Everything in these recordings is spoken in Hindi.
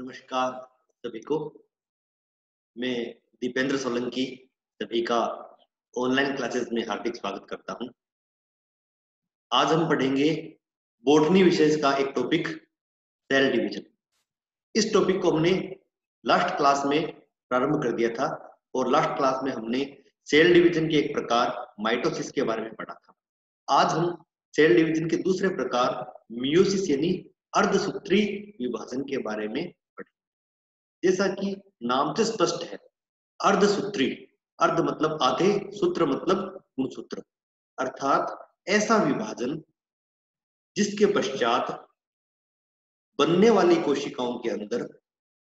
नमस्कार सभी को। मैं दीपेंद्र सोलंकी सभी का ऑनलाइन क्लासेस में हार्दिक स्वागत करता हूं। आज हम पढ़ेंगे बॉटनी विषय का एक टॉपिक सेल डिवीजन। इस टॉपिक को हमने लास्ट क्लास में प्रारंभ कर दिया था और लास्ट क्लास में हमने सेल डिवीजन के एक प्रकार माइटोसिस के बारे में पढ़ा था। आज हम सेल डिवीजन के दूसरे प्रकार मियोसिस यानी अर्धसूत्री विभाजन के बारे में पढ़ेंगे। जैसा कि नाम से स्पष्ट है, अर्धसूत्री, अर्ध मतलब आधे, सूत्र मतलब गुणसूत्र, अर्थात ऐसा विभाजन जिसके पश्चात बनने वाली कोशिकाओं के अंदर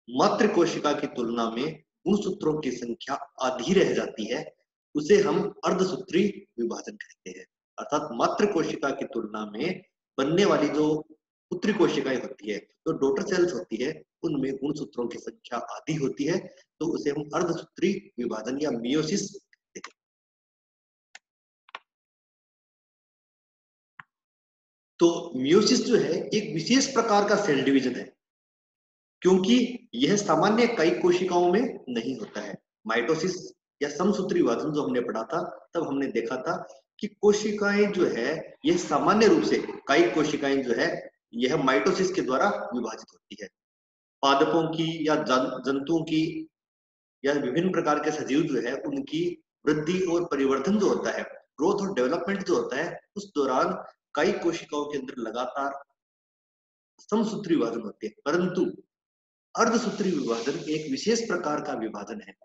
मात्र कोशिका की तुलना में गुणसूत्रों की संख्या आधी रह जाती है, उसे हम अर्धसूत्री विभाजन कहते हैं। अर्थात मात्र कोशिका की तुलना में बनने वाली जो पुत्री कोशिकाएं होती है, तो डॉटर सेल्स होती है, उनमें गुणसूत्रों की संख्या आधी होती है, तो उसे हम अर्धसूत्री विभाजन या मियोसिस कहते हैं। तो मियोसिस जो है एक विशेष प्रकार का सेल डिवीजन है, क्योंकि यह सामान्य कई कोशिकाओं में नहीं होता है। माइटोसिस या समसूत्री विभाजन जो हमने पढ़ा था, तब हमने देखा था कि कोशिकाएं जो है यह सामान्य रूप से कई कोशिकाएं जो है यह माइटोसिस के द्वारा विभाजित होती है। पादपों की या जंतुओं की या विभिन्न प्रकार के सजीव जो है उनकी वृद्धि और परिवर्तन जो होता है, ग्रोथ और डेवलपमेंट जो होता है, उस दौरान कई कोशिकाओं के अंदर लगातार समसूत्री विभाजन होते हैं। परंतु अर्धसूत्री विभाजन एक विशेष प्रकार का विभाजन है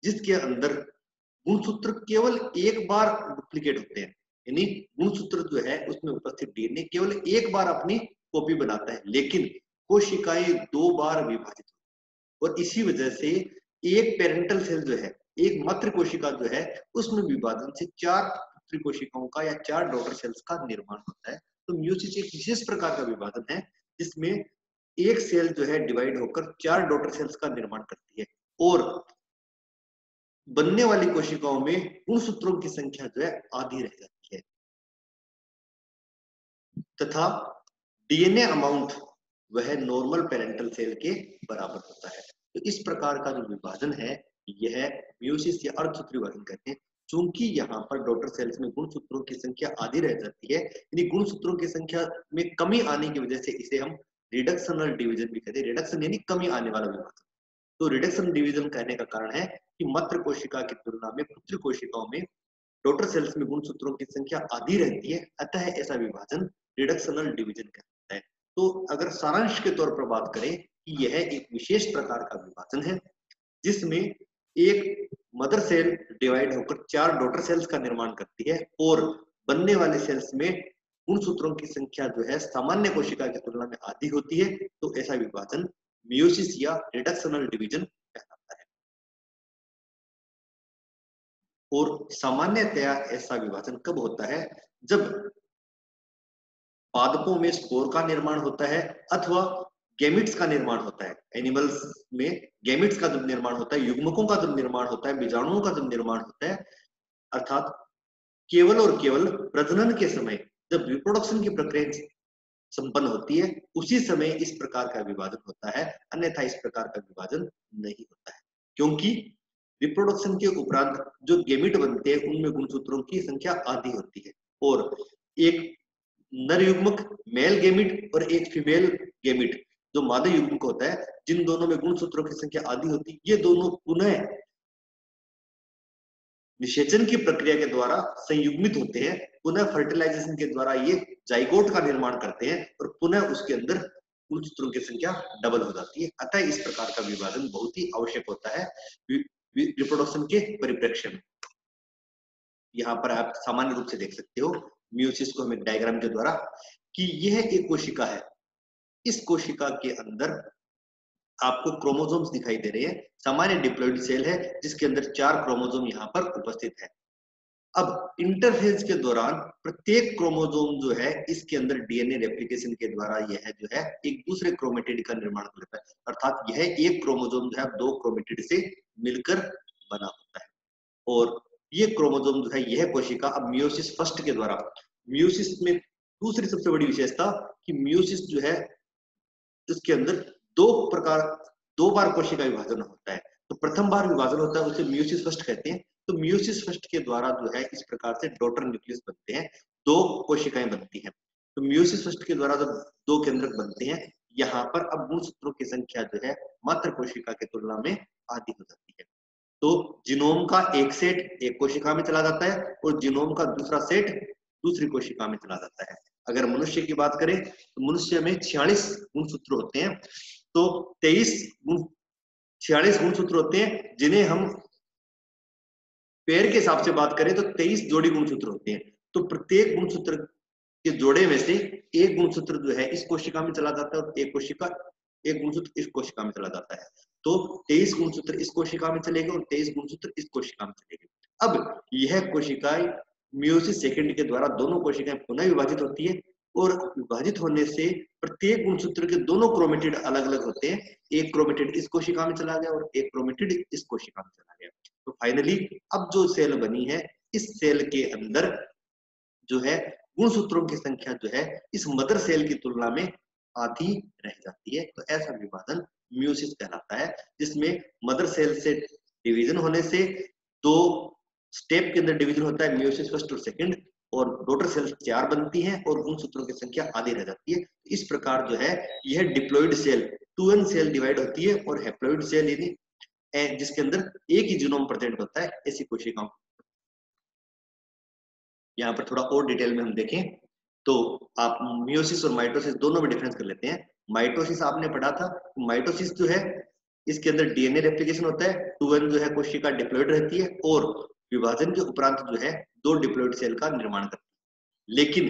जिसके अंदर गुणसूत्र केवल एक बार डुप्लीकेट होते हैं, यानी गुणसूत्र जो है उसमें उपस्थित डीएनए केवल एक बार अपनी कॉपी बनाता है, लेकिन कोशिकाएं दो बार विभाजित होती है। और इसी वजह से एक पेरेंटल सेल जो है, एक मातृ कोशिका जो है, उसमें विभाजन से चार पुत्री कोशिकाओं का या चार डॉटर सेल्स का निर्माण होता है। तो मियोसिस एक विशेष प्रकार का विभाजन है जिसमें एक सेल जो है डिवाइड होकर चार डॉटर सेल्स का निर्माण करती है और बनने वाली कोशिकाओं में गुणसूत्रों की संख्या जो है आधी रह जाती है तथा डीएनए अमाउंट वह नॉर्मल पेरेंटल सेल के बराबर होता है। तो इस प्रकार का जो विभाजन है यह मियोसिस या अर्धसूत्री विभाजन कहते हैं। चूंकि यहाँ पर डॉटर सेल्स में गुणसूत्रों की संख्या आधी रह जाती है, यानी गुणसूत्रों की संख्या में कमी आने की वजह से इसे हम रिडक्शनल डिवीजन भी कहते हैं। रिडक्शन यानी कमी आने वाला विभाजन। तो रिडक्शन डिवीजन कहने का कारण है कि मातृ कोशिका की तुलना में पुत्री कोशिकाओं में डॉटर सेल्स में गुणसूत्रों की संख्या आधी रहती है, अतः ऐसा विभाजन रिडक्शनल डिवीजन कहलाता है। तो अगर सारांश के तौर पर बात करें कि यह एक विशेष प्रकार का विभाजन है जिसमें एक मदर सेल डिवाइड होकर चार डॉटर सेल्स का निर्माण करती है और बनने वाले सेल्स में गुणसूत्रों की संख्या जो है सामान्य कोशिका की तुलना में आधी होती है, तो ऐसा विभाजन मियोसिस या रिडक्शनल डिवीजन कहलाता है। और सामान्यतया ऐसा विभाजन कब होता है? जब पादपों में स्पोर का निर्माण होता है अथवा गैमिट्स का निर्माण होता है। एनिमल्स में गैमिट्स का जब निर्माण होता है, युग्मकों का जब निर्माण होता है, बीजाणुओं का जब निर्माण होता है, अर्थात केवल और केवल प्रजनन के समय जब रिप्रोडक्शन की प्रक्रिया संपन्न होती है, उसी समय इस प्रकार का विभाजन होता है, अन्यथा इस प्रकार का विभाजन नहीं होता है। क्योंकि रिप्रोडक्शन के उपरांत जो गेमिट बनते हैं उनमें गुणसूत्रों की संख्या आधी होती है और एक नर युग्मक मेल गेमिट और एक फीमेल गेमिट जो मादा युग्मक होता है, जिन दोनों में गुणसूत्रों की संख्या आधी होती है, ये दोनों पुनः निषेचन की प्रक्रिया के द्वारा संयुग्मित होते हैं, पुनः फर्टिलाइजेशन के द्वारा ये जाइगोट का निर्माण करते हैं और पुनः उसके अंदर गुणसूत्रों की संख्या डबल हो जाती है। अतः इस प्रकार का विभाजन बहुत ही आवश्यक होता है रिप्रोडक्शन के परिप्रेक्ष्य में। यहाँ पर आप सामान्य रूप से देख सकते हो मियोसिस को हमें डायग्राम के द्वारा कि यह एक कोशिका है। इस कोशिका के अंदर आपको क्रोमोसोम्स दिखाई दे रहे हैं। सामान्य डिप्लॉइड सेल है जिसके अंदर चार क्रोमोसोम यहाँ पर उपस्थित है। अब इंटरफेज के दौरान प्रत्येक क्रोमोसोम जो है इसके अंदर डीएनए रेप्लिकेशन के द्वारा यह जो है एक दूसरे क्रोमेटिड का निर्माण कर लेता है, अर्थात यह एक क्रोमोसोम जो है दो क्रोमेटिड से मिलकर बना होता है। और ये क्रोमोसोम जो है यह कोशिका अब मियोसिस फर्स्ट के द्वारा, मियोसिस में दूसरी सबसे बड़ी विशेषता कि मियोसिस जो है इसके अंदर दो बार कोशिका विभाजन होता है। तो प्रथम बार विभाजन होता है उसे मियोसिस फर्स्ट कहते हैं। तो मियोसिस फर्स्ट के द्वारा जो है इस प्रकार से डॉटर न्यूक्लियस बनते हैं, दो कोशिकाएं बनती हैं। तो मियोसिस फर्स्ट के द्वारा जब दो केंद्रक बनते हैं, यहाँ पर अब गुणसूत्रों की संख्या जो है मात्र कोशिका की तुलना में आधी हो जाती है। तो जीनोम का एक सेट एक कोशिका में चला जाता है और जीनोम का दूसरा सेट दूसरी कोशिका में चला जाता है। अगर मनुष्य की बात करें तो मनुष्य में 46 गुणसूत्र होते हैं। तो 46 गुणसूत्र होते हैं, जिन्हें हम पेयर के हिसाब से बात करें तो 23 जोड़ी गुणसूत्र होते हैं। तो प्रत्येक गुणसूत्र के जोड़े में से एक गुणसूत्र जो है इस कोशिका में चला जाता है और एक गुणसूत्र इस कोशिका में चला जाता है। तो 23 गुणसूत्र इस कोशिका में चलेंगे और 23 गुणसूत्र इस कोशिका में चलेंगे। अब यह कोशिकाएं मियोसिस सेकंड के द्वारा दोनों कोशिकाएं पुनः विभाजित होती है और विभाजित होने से प्रत्येक गुणसूत्र के दोनों क्रोमेटिड अलग अलग होते हैं। एक क्रोमेटिड इस कोशिका में चला गया और एक क्रोमेटिड इस कोशिका में चला गया। तो फाइनली अब जो सेल बनी है, इस सेल के अंदर जो है गुणसूत्रों की संख्या जो है इस मदर सेल की तुलना में आधी रह जाती है। तो ऐसा विभाजन मियोसिस कहलाता है, जिसमें मदर सेल से डिवीजन होने से दो स्टेप के अंदर डिवीजन होता है, मियोसिस फर्स्ट और सेकंड, और डॉटर सेल 4 बनती हैं और गुणसूत्रों की संख्या आधी रह जाती है। इस प्रकार जो है यह diploid cell 2n cell divide होती है और हैप्लॉइड सेल यानी जिसके अंदर एक ही जीनोम प्रेजेंट होता है, ऐसी कोशिकाओं। यहाँ पर थोड़ा और डिटेल में हम देखें तो आप मियोसिस और माइटोसिस दोनों में डिफरेंस कर लेते हैं। माइटोसिस आपने पढ़ा था, माइटोसिस जो है इसके अंदर डीएनए रेप्लिकेशन होता है, 2n जो है कोशिका डिप्लॉइड रहती है और विभाजन के उपरांत जो है दो डिप्लॉइड सेल का निर्माण करती है। लेकिन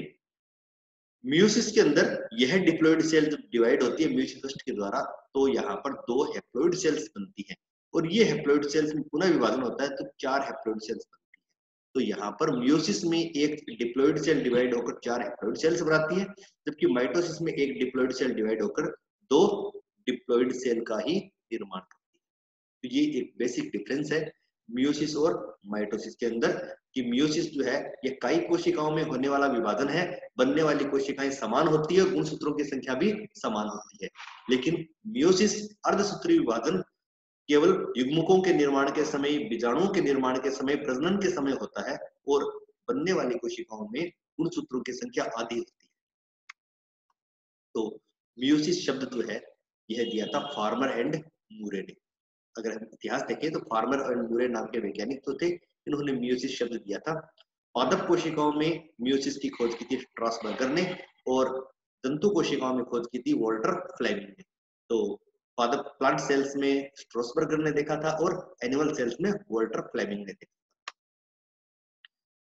मियोसिस के अंदर यह डिप्लॉइड सेल जब डिवाइड होती है मियोसिस फर्स्ट के द्वारा, तो यहाँ पर दो हैप्लॉइड सेल्स बनती हैं और ये हैप्लॉइड सेल्स में पुनः विभाजन होता है तो 4 हैप्लॉइड सेल्स बनती है। तो यहाँ पर मियोसिस में एक डिप्लॉइड सेल डिवाइड होकर 4 हैप्लॉइड सेल्स बनाती है, जबकि माइटोसिस में एक डिप्लॉइड सेल डिवाइड होकर 2 डिप्लॉइड सेल का ही निर्माण करती है। तो ये एक बेसिक डिफरेंस है मियोसिस और माइटोसिस के अंदर, कि मियोसिस जो है ये कई कोशिकाओं में होने वाला विभाजन है, बनने वाली कोशिकाएं समान होती है, गुणसूत्रों की संख्या भी समान होती है। लेकिन मियोसिस अर्धसूत्री विभाजन केवल युग्मकों के निर्माण के समय, बीजाणुओं के निर्माण के समय, प्रजनन के समय होता है और बनने वाली कोशिकाओं में गुणसूत्रों की संख्या आधी होती है। तो मियोसिस शब्द जो है यह दिया था फार्मर एंड मूरे ने। अगर हम इतिहास देखें तो फार्मर एंड मूरे नाम के वैज्ञानिक तो थे, इन्होंने मियोसिस शब्द दिया था। पादप कोशिकाओं में मियोसिस की खोज की थी स्ट्रासबर्गर ने और जंतु कोशिकाओं में खोज की थी वॉल्टर फ्लेमिंग ने। तो पादप प्लांट सेल्स में स्ट्रासबर्गर ने देखा था और एनिमल सेल्स में वॉल्टर फ्लेमिंग ने देखा।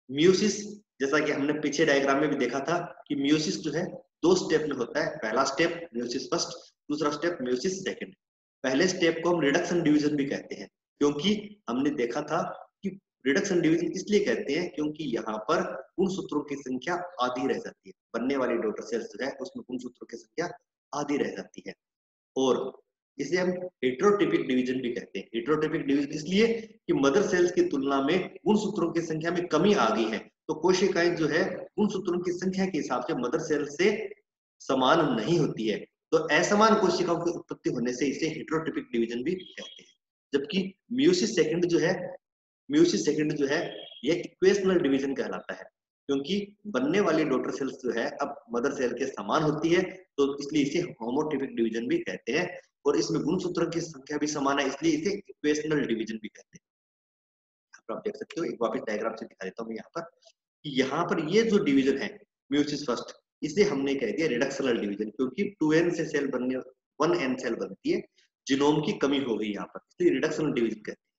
मियोसिस जैसा कि हमने पीछे डायग्राम में भी देखा था कि मियोसिस जो है 2 स्टेप में होता है। पहला स्टेप मियोसिस फर्स्ट, दूसरा स्टेप मियोसिस सेकंड। पहले स्टेप को हम रिडक्शन डिवीजन भी कहते हैं, क्योंकि हमने देखा था कि रिडक्शन डिवीजन इसलिए कहते हैं क्योंकि यहाँ पर गुणसूत्रों की संख्या आधी रह जाती है। बनने वाली डॉटर सेल्स जो है उसमें गुणसूत्रों की संख्या आधी रह जाती है और इसे हम हेटेरोटिपिक डिवीजन भी कहते हैं। हेटेरोटिपिक डिवीजन इसलिए कि मदर सेल्स की तुलना में गुणसूत्रों की संख्या में कमी आ गई है, तो कोशिकाएं जो है गुणसूत्रों की संख्या के हिसाब से मदर सेल से समान नहीं होती है। तो असमान कोशिकाओं की उत्पत्ति होने से इसे हेटेरोटिपिक डिवीजन भी कहते हैं। जबकि मियोसिस सेकंड जो है यह इक्वेशनल डिवीजन कहलाता है, क्योंकि बनने वाली डॉटर सेल्स जो है अब मदर सेल के समान होती है, तो इसलिए इसे होमोटिपिक डिवीजन भी कहते हैं और इसमें गुणसूत्रों की संख्या भी समान है, इसलिए इसे इक्वेशनल डिवीजन भी कहते हैं। यहाँ पर आप देख सकते हो, एक वापस डायग्राम से दिखा देता हूँ यहाँ पर, कि यहाँ पर ये जो डिवीजन है मियोसिस फर्स्ट, इसे हमने कह दिया रिडक्शनल डिवीजन, क्योंकि 2n से सेल बनने 1n सेल बनती है, जीनोम की कमी हो गई यहाँ पर, इसलिए रिडक्शनल डिवीजन कहते हैं।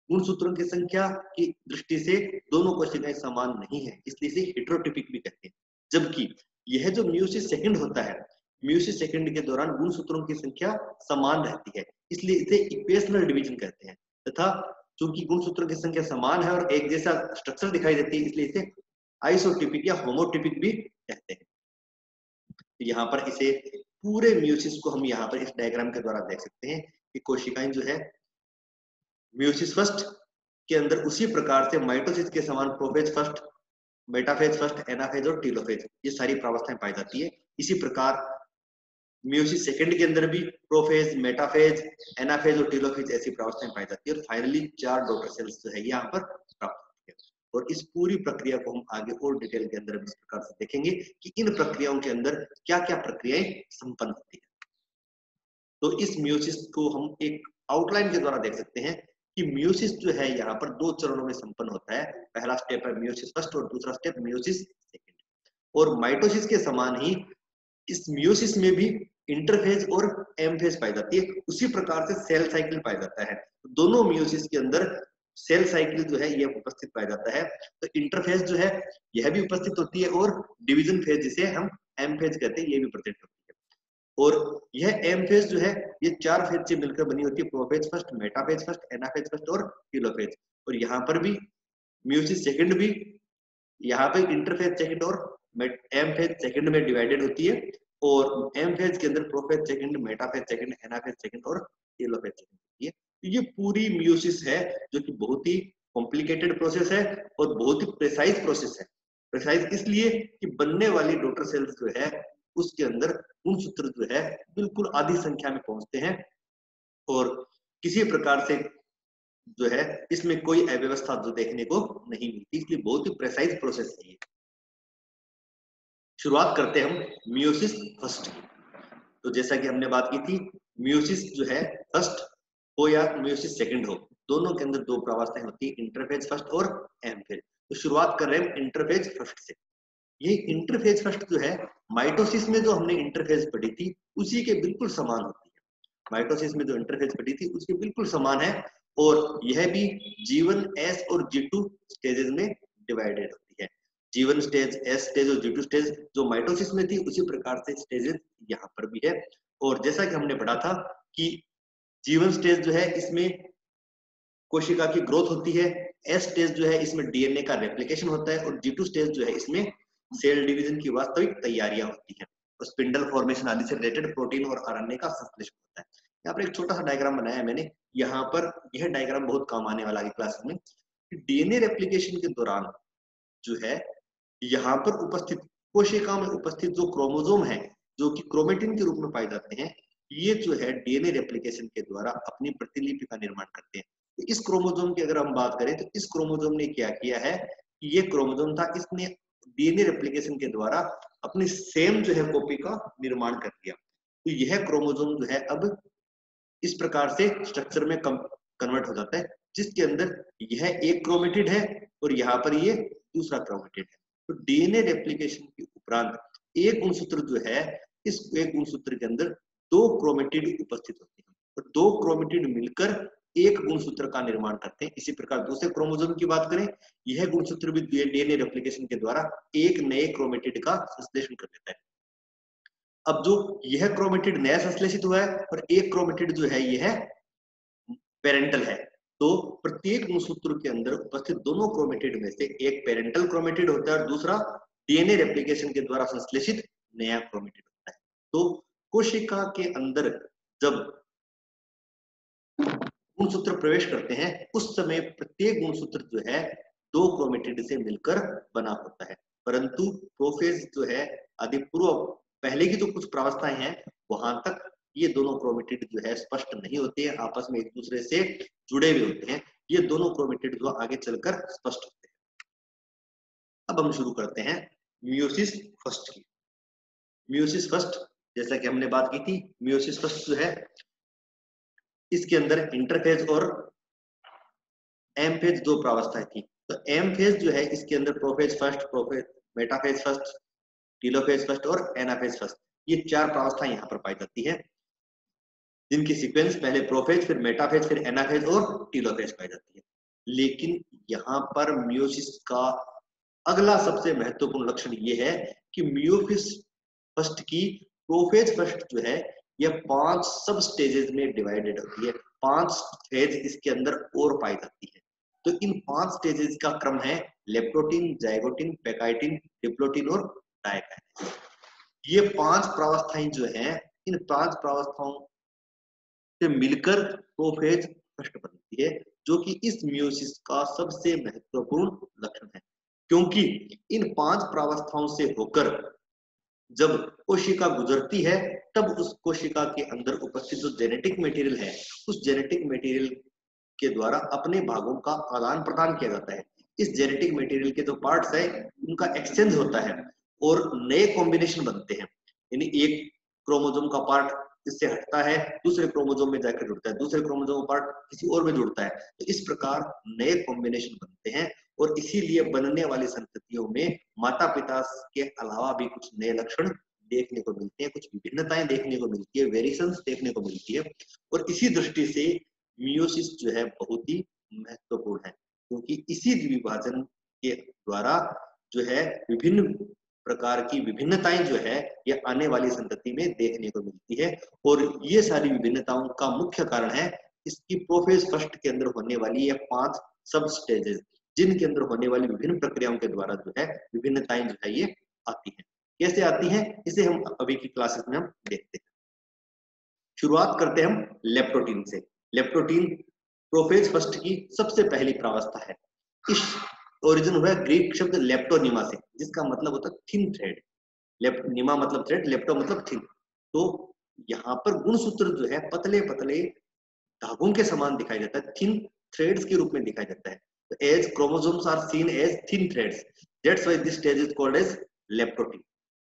गुणसूत्रों की संख्या की दृष्टि से दोनों कोशिकाएं समान नहीं है, इसलिए इसे हेटेरोटिपिक भी कहते हैं। जबकि यह जो मियोसिस सेकंड होता है, मियोसिस सेकंड के दौरान गुणसूत्रों की संख्या समान रहती है, इसलिए इसे इक्वेशनल डिवीजन कहते हैं। तथा चूंकि गुणसूत्रों की संख्या समान है और एक जैसा स्ट्रक्चर दिखाई देती है, इसलिए इसे आइसोटिपिक या होमोटिपिक भी कहते हैं। यहाँ पर इसे पूरे मियोसिस को हम यहाँ पर इस डायग्राम के द्वारा देख सकते हैं कि कोशिकाएं जो है मियोसिस फर्स्ट के अंदर उसी प्रकार से माइटोसिस के समान prophase first, metaphase first, anaphase और टीलोफेज ये सारी प्रावस्थाएं पाई जाती है। इसी प्रकार मियोसिस सेकंड के अंदर भी प्रोफेज, मेटाफेज, एनाफेज और टीलोफेज ऐसी प्रावस्थाएं पाई जाती है और फाइनली 4 डॉटर सेल्स जो है यहाँ पर प्राप्त होती है। और इस पूरी प्रक्रिया को हम आगे और डिटेल के अंदर इस प्रकार से देखेंगे कि इन प्रक्रियाओं के अंदर क्या क्या प्रक्रियाएं संपन्न होती है। तो इस मियोसिस को हम एक आउटलाइन के द्वारा देख सकते हैं कि मियोसिस जो है यहाँ पर 2 चरणों में संपन्न होता है। पहला स्टेप है मियोसिस फर्स्ट और दूसरा स्टेप मियोसिस सेकंड। और माइटोसिस के समान ही इस मियोसिस में भी इंटरफेज और एम फेज पाई जाती है, उसी प्रकार से सेल साइकिल पाया जाता है। दोनों मियोसिस के अंदर सेल साइकिल जो है यह उपस्थित पाया जाता है। तो इंटरफेज जो है यह भी उपस्थित होती है और डिवीजन फेज जिसे हम एम फेज कहते हैं ये भी प्रेजेंट होती है। और यह एम फेज जो है ये 4 फेज से मिलकर बनी होती है, prophase first, metaphase first, anaphase first और टीलोफेज। और यहाँ पर भी मियोसिस सेकंड भी यहाँ पे इंटरफेज सेकंड और एम फेज सेकंड में डिवाइडेड होती है। और एम फेज के अंदर prophase second, metaphase second, anaphase second और टेलोफेज सेकंड होती है। तो ये पूरी मियोसिस है जो कि बहुत ही कॉम्प्लिकेटेड प्रोसेस है और बहुत ही प्रिसाइज प्रोसेस है। प्रिसाइज इसलिए कि बनने वाली डॉटर सेल्स जो है उसके अंदर गुणसूत्र जो है बिल्कुल आधी संख्या में पहुंचते हैं और किसी प्रकार से जो है इसमें कोई अव्यवस्था जो देखने को नहीं मिलती, इसलिए बहुत ही प्रिसाइज प्रोसेस है ये। शुरुआत करते हैं हम मियोसिस फर्स्ट की। तो जैसा कि हमने बात की थी, मियोसिस जो है फर्स्ट हो या मियोसिस सेकंड हो, दोनों के अंदर 2 प्रावस्थाएं होती है, इंटरफेज फर्स्ट और एम फेज। तो शुरुआत कर रहे हैं इंटरफेज फर्स्ट से। ये इंटरफेज फर्स्ट जो है माइटोसिस में जो हमने इंटरफेज पढ़ी थी उसी के बिल्कुल समान होती है। माइटोसिस में जो इंटरफेज पढ़ी थी उसके बिल्कुल समान है और यह भी G1, S और G2 स्टेजेस में डिवाइडेड होती है। G1 स्टेज, S स्टेज और G2 स्टेज जो माइटोसिस में थी उसी प्रकार से स्टेजेस यहाँ पर भी है। और जैसा कि हमने पढ़ा था कि G1 स्टेज जो है इसमें कोशिका की ग्रोथ होती है, S स्टेज जो है इसमें डीएनए का रेप्लिकेशन होता है और G2 स्टेज जो है इसमें सेल डिवीजन की वास्तविक तैयारियां होती हैं और स्पिंडल फॉर्मेशन आदि से रिलेटेड प्रोटीन और आरएनए का संश्लेषण होता है। यहाँ पर एक छोटा सा डायग्राम बनाया है मैंने, यहाँ पर यह डायग्राम बहुत काम आने वाला है क्लास में। डीएनए रेप्लिकेशन के दौरान जो है यहाँ पर उपस्थित कोशिका में उपस्थित जो क्रोमोसोम है जो कि क्रोमेटिन के रूप में पाए जाते हैं, ये जो है डीएनए रेप्लिकेशन के द्वारा अपनी प्रतिलिपि का निर्माण करते हैं। तो इस क्रोमोसोम की अगर हम बात करें तो इस क्रोमोसोम ने क्या किया है कि ये क्रोमोसोम था, इसने डीएनए रेप्लिकेशन के द्वारा अपनी सेम जो है कॉपी का निर्माण कर दिया। तो यह क्रोमोसोम जो है अब इस प्रकार से स्ट्रक्चर में कन्वर्ट हो जाता है जिसके अंदर यह एक क्रोमेटिड है और यहाँ पर ये दूसरा क्रोमेटिड है। तो डीएनए रेप्लिकेशन के उपरांत एक गुणसूत्र जो है इस एक गुणसूत्र के अंदर 2 क्रोमेटिड उपस्थित होते हैं और 2 क्रोमेटिड मिलकर एक गुणसूत्र का निर्माण करते हैं। इसी प्रकार दूसरे क्रोमोसोम की बात करें, यह गुणसूत्र भी डीएनए रेप्लिकेशन के द्वारा एक नए क्रोमेटिड का संश्लेषण कर देता है। अब जो यह क्रोमेटिड नया संश्लेषित हुआ है और एक क्रोमेटिड जो है यह पेरेंटल है, तो प्रत्येक गुणसूत्र के अंदर उपस्थित दोनों क्रोमेटिड में से एक पेरेंटल क्रोमेटिड होता है और दूसरा डीएनए रेप्लिकेशन के द्वारा संश्लेषित नया क्रोमेटिड होता है। तो कोशिका के अंदर जब गुणसूत्र प्रवेश करते हैं उस समय प्रत्येक गुणसूत्र जो है 2 क्रोमेटिड से मिलकर बना होता है, परंतु प्रोफेज जो है आदि पूर्व पहले की जो कुछ प्रावस्थाएं हैं वहां तक ये दोनों क्रोमेटिड जो है स्पष्ट नहीं होते हैं, आपस में एक दूसरे से जुड़े हुए होते हैं। ये दोनों क्रोमेटिड जो आगे चलकर स्पष्ट होते हैं। अब हम शुरू करते हैं मियोसिस फर्स्ट की। मियोसिस फर्स्ट जैसा कि हमने बात की थी, मियोसिस फर्स्ट जो है इसके अंदर इंटरफेज और एम फेज 2 प्रावस्थाएं थी। तो एम फेज जो है इसके अंदर prophase first, prophase, metaphase first, telophase first और एनाफेज फर्स्ट, ये 4 प्रावस्थाएं यहाँ पर पाई जाती है जिनकी सीक्वेंस पहले प्रोफेज, फिर मेटाफेज, फिर एनाफेज और टीलोफेज पाई जाती है। लेकिन यहाँ पर मियोसिस का अगला सबसे महत्वपूर्ण लक्षण ये है कि मियोसिस फर्स्ट की प्रोफेज फर्स्ट जो है यह 5 सब स्टेजेस में डिवाइडेड होती है, 5 फेज इसके अंदर और पाई जाती है। तो इन 5 स्टेजेस का क्रम है लेप्टोटिन, जाइगोटिन, पेकाइटिन, डिप्लोटिन और डायकाइनेसिस। ये 5 प्रावस्थाएं जो हैं इन 5 प्रावस्थाओं से मिलकर प्रोफेज फर्स्ट बनती है जो कि इस मियोसिस का सबसे महत्वपूर्ण लक्षण है, क्योंकि इन 5 प्रावस्थाओं से होकर जब कोशिका गुजरती है तब उस कोशिका के अंदर उपस्थित जो जेनेटिक मटेरियल है, उस जेनेटिक मटेरियल के द्वारा अपने भागों का आदान प्रदान किया जाता है। इस जेनेटिक मटेरियल के जो पार्ट्स है उनका एक्सचेंज होता है और नए कॉम्बिनेशन बनते हैं। यानी एक क्रोमोसोम का पार्ट इससे हटता है, दूसरे क्रोमोसोम में जाकर जुड़ता है, दूसरे क्रोमोसोम पार्ट किसी और में जुड़ता है, तो इस प्रकार नए कॉम्बिनेशन बनते हैं और इसीलिए बनने वाली संततियों में माता पिता के अलावा भी कुछ नए लक्षण देखने को मिलते हैं, कुछ विभिन्नताएं देखने को मिलती है, वेरिएशंस देखने को मिलती है। और इसी दृष्टि से मियोसिस जो है बहुत ही महत्वपूर्ण है, क्योंकि इसी विभाजन के द्वारा जो है विभिन्न प्रकार की विभिन्नताएं जो है ये आने वाली संतति में देखने को मिलती है। और ये सारी विभिन्नताओं का मुख्य कारण है इसकी प्रोफेज फर्स्ट के अंदर होने वाली ये 5 सब स्टेजेस, जिनके अंदर होने वाली विभिन्न प्रक्रियाओं के द्वारा जो है विभिन्नताएं जो है ये आती है। कैसे आती है इसे हम अभी की क्लासेस में हम देखते हैं। शुरुआत करते हैं हम लेप्टोटीन से। लेप्टोटीन प्रोफेज फर्स्ट की सबसे पहली प्रावस्था है। इस ओरिजिन हुआ ग्रीक शब्द लेप्टोनिमा से, जिसका मतलब होता है थिन थ्रेड। निमा मतलब थ्रेड, लेप्टो मतलब थिन। तो यहाँ पर गुणसूत्र जो है पतले पतले धागों के समान दिखाई देता है, थिन थ्रेड्स के रूप में दिखाई देता है। तो as chromosomes are seen as thin threads, that's why this stage is called as leptotene.